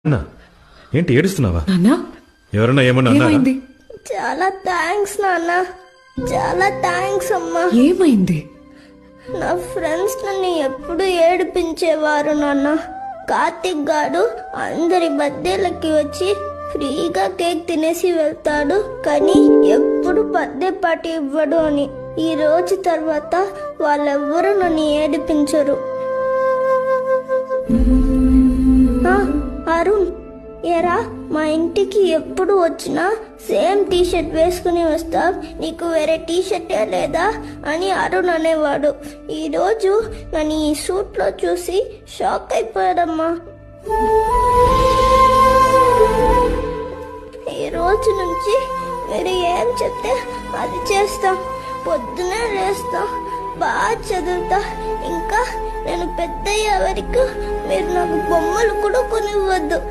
అన్నా ఏంటి ఏడుస్తున్నావా? నాన్నా ఎవరన్నా ఏమన్నా అన్నారా? ఏమైంది? చాలా థ్యాంక్స్ నాన్న, చాలా థ్యాంక్స్ అమ్మా. ఏమైంది? నా ఫ్రెండ్స్ నన్ను ఎప్పుడు ఏడిపించేవారు నాన్న. కార్తిక్ గాడు అందరి బర్త్డేలకి వచ్చి ఫ్రీగా కేక్ తినేసి వెళ్తాడు, కానీ ఎప్పుడు బర్త్డే పార్టీ ఇవ్వడు అని. ఈ రోజు తర్వాత వాళ్ళెవ్వరూ నన్ను ఏడిపించరు. అరుణ్, ఏరా మా ఇంటికి ఎప్పుడు వచ్చినా సేమ్ టీషర్ట్ వేసుకుని వస్తావు, నీకు వేరే టీషర్టే లేదా అని అరుణ్ అనేవాడు. ఈరోజు నన్ను ఈ సూట్లో చూసి షాక్ అయిపోయాడమ్మా. ఈ రోజు నుంచి మీరు ఏం చెప్తే అది చేస్తాం, పొద్దునే లేస్తాం, బాగా చదువుతా. ఇంకా నేను పెద్దయ్యే వరకు మీరు నాకు బొమ్మలు కూడా కొనివ్వద్దు.